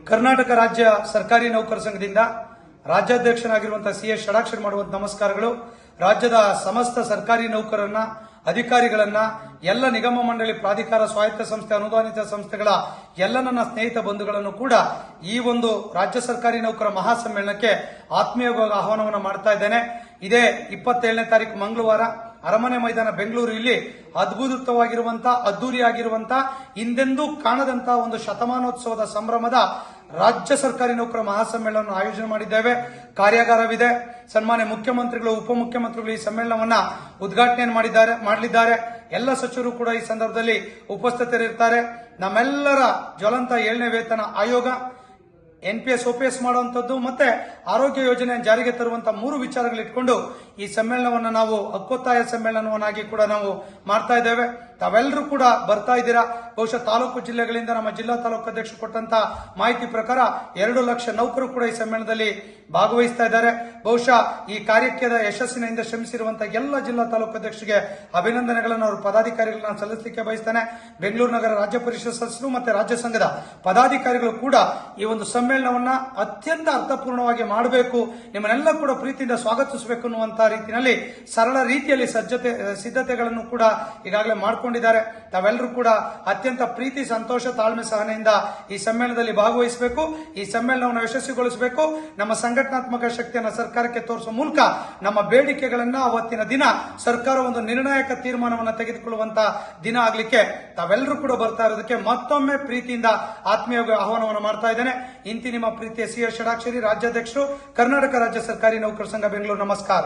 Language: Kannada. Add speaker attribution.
Speaker 1: ಕರ್ನಾಟಕ ರಾಜ್ಯ ಸರ್ಕಾರಿ ನೌಕರ ಸಂಘದಿಂದ ರಾಜ್ಯಾಧ್ಯಕ್ಷನಾಗಿರುವಂತಹ ಸಿಎಸ್ ಷಡಾಕ್ಷರಿ ಮಾಡುವಂತ ನಮಸ್ಕಾರಗಳು. ರಾಜ್ಯದ ಸಮಸ್ತ ಸರ್ಕಾರಿ ನೌಕರರನ್ನ, ಅಧಿಕಾರಿಗಳನ್ನ, ಎಲ್ಲ ನಿಗಮ ಮಂಡಳಿ, ಪ್ರಾಧಿಕಾರ, ಸ್ವಾಯತ್ತ ಸಂಸ್ಥೆ, ಅನುದಾನಿತ ಸಂಸ್ಥೆಗಳ ಎಲ್ಲ ನನ್ನ ಸ್ನೇಹಿತ ಬಂಧುಗಳನ್ನು ಕೂಡ ಈ ಒಂದು ರಾಜ್ಯ ಸರ್ಕಾರಿ ನೌಕರ ಮಹಾಸಮ್ಮೇಳನಕ್ಕೆ ಆತ್ಮೀಯವಾಗಿ ಆಹ್ವಾನವನ್ನು ಮಾಡ್ತಾ ಇದ್ದೇನೆ. ಇದೇ 27ನೇ ತಾರೀಕು ಮಂಗಳವಾರ ಅರಮನೆ ಮೈದಾನ ಬೆಂಗಳೂರು ಇಲ್ಲಿ ಅದ್ಭುತವಾಗಿರುವಂತಹ, ಅದ್ದೂರಿಯಾಗಿರುವಂತಹ, ಹಿಂದೆಂದೂ ಕಾಣದಂತಹ ಒಂದು ಶತಮಾನೋತ್ಸವದ ಸಂಭ್ರಮದ ರಾಜ್ಯ ಸರ್ಕಾರಿ ನೌಕರ ಮಹಾಸಮ್ಮೇಳನ ಆಯೋಜನೆ ಮಾಡಿದ್ದೇವೆ. ಕಾರ್ಯಾಗಾರವಿದೆ. ಸನ್ಮಾನ್ಯ ಮುಖ್ಯಮಂತ್ರಿಗಳು, ಉಪಮುಖ್ಯಮಂತ್ರಿಗಳು ಈ ಸಮ್ಮೇಳನವನ್ನ ಉದ್ಘಾಟನೆ ಮಾಡಲಿದ್ದಾರೆ. ಎಲ್ಲ ಸಚಿವರು ಕೂಡ ಈ ಸಂದರ್ಭದಲ್ಲಿ ಉಪಸ್ಥಿತರಿರ್ತಾರೆ. ನಮ್ಮೆಲ್ಲರ ಜ್ವಲಂತ 7ನೇ ವೇತನ ಆಯೋಗ, NPS OPS ಮಾಡುವಂತದ್ದು ಮತ್ತೆ ಆರೋಗ್ಯ ಯೋಜನೆ ಜಾರಿಗೆ ತರುವಂತಹ 3 ವಿಚಾರಗಳಿಟ್ಕೊಂಡು ಈ ಸಮ್ಮೇಳನವನ್ನು ನಾವು ಹಕ್ಕೊತ್ತಾಯ ಸಮ್ಮೇಳನವನ್ನಾಗಿ ಕೂಡ ನಾವು ಮಾಡ್ತಾ ಇದ್ದೇವೆ. ತಾವೆಲ್ಲರೂ ಕೂಡ ಬರ್ತಾ ಇದ್ದೀರಾ. ಬಹುಶಃ ತಾಲೂಕು ಜಿಲ್ಲೆಗಳಿಂದ ನಮ್ಮ ಜಿಲ್ಲಾ ತಾಲೂಕು ಅಧ್ಯಕ್ಷರು ಕೊಟ್ಟಂತ ಮಾಹಿತಿ ಪ್ರಕಾರ 2 ಲಕ್ಷ ನೌಕರು ಕೂಡ ಈ ಸಮ್ಮೇಳನದಲ್ಲಿ ಭಾಗವಹಿಸ್ತಾ ಇದ್ದಾರೆ. ಬಹುಶಃ ಈ ಕಾರ್ಯಕ್ಕೆ ಯಶಸ್ಸಿನಿಂದ ಶ್ರಮಿಸಿರುವಂತಹ ಎಲ್ಲ ಜಿಲ್ಲಾ ತಾಲೂಕು ಅಧ್ಯಕ್ಷರಿಗೆ ಅಭಿನಂದನೆಗಳನ್ನು, ಅವರು ಪದಾಧಿಕಾರಿಗಳನ್ನ ಸಲ್ಲಿಸಲಿಕ್ಕೆ ಬಯಸ್ತಾನೆ. ಬೆಂಗಳೂರು ನಗರ ರಾಜ್ಯ ಪರಿಷತ್ ಸದಸ್ಯರು ಮತ್ತೆ ರಾಜ್ಯ ಸಂಘದ ಪದಾಧಿಕಾರಿಗಳು ಕೂಡ ಈ ಒಂದು ಸಮ್ಮೇಳನವನ್ನ ಅತ್ಯಂತ ಅರ್ಥಪೂರ್ಣವಾಗಿ ಮಾಡಬೇಕು, ನಿಮ್ಮನ್ನೆಲ್ಲ ಕೂಡ ಪ್ರೀತಿಯಿಂದ ಸ್ವಾಗತಿಸಬೇಕು ಅನ್ನುವಂತಹ ರೀತಿಯಲ್ಲಿ ಸರಳ ರೀತಿಯಲ್ಲಿ ಸಿದ್ಧತೆಗಳನ್ನು ಕೂಡ ಈಗಾಗಲೇ ಮಾಡಿಕೊಂಡಿದ್ದಾರೆ. ತಾವೆಲ್ಲರೂ ಕೂಡ ಅತ್ಯಂತ ಪ್ರೀತಿ, ಸಂತೋಷ, ತಾಳ್ಮೆ, ಸಹನೆಯಿಂದ ಈ ಸಮ್ಮೇಳನದಲ್ಲಿ ಭಾಗವಹಿಸಬೇಕು. ಈ ಸಮ್ಮೇಳನವನ್ನು ಯಶಸ್ವಿಗೊಳಿಸಬೇಕು. ನಮ್ಮ ಸಂಘಟನಾತ್ಮಕ ಶಕ್ತಿಯನ್ನು ಸರ್ಕಾರಕ್ಕೆ ತೋರಿಸುವ ಮೂಲಕ ನಮ್ಮ ಬೇಡಿಕೆಗಳನ್ನ ಅವತ್ತಿನ ದಿನ ಸರ್ಕಾರ ಒಂದು ನಿರ್ಣಾಯಕ ತೀರ್ಮಾನವನ್ನು ತೆಗೆದುಕೊಳ್ಳುವಂತಹ ದಿನ ಆಗ್ಲಿಕ್ಕೆ ತಾವೆಲ್ಲರೂ ಕೂಡ ಬರ್ತಾ ಇರೋದಕ್ಕೆ ಮತ್ತೊಮ್ಮೆ ಪ್ರೀತಿಯಿಂದ ಆತ್ಮೀಯ ಆಹ್ವಾನವನ್ನು ಮಾಡ್ತಾ ಇದ್ದೇನೆ. ಇಂತಿ ನಿಮ್ಮ ಪ್ರೀತಿಯ ಸಿಎಸ್ ಷಡಾಕ್ಷರಿ, ರಾಜ್ಯಾಧ್ಯಕ್ಷರು, ಕರ್ನಾಟಕ ರಾಜ್ಯ ಸರ್ಕಾರಿ ನೌಕರ ಸಂಘ ಬೆಂಗಳೂರು. ನಮಸ್ಕಾರ.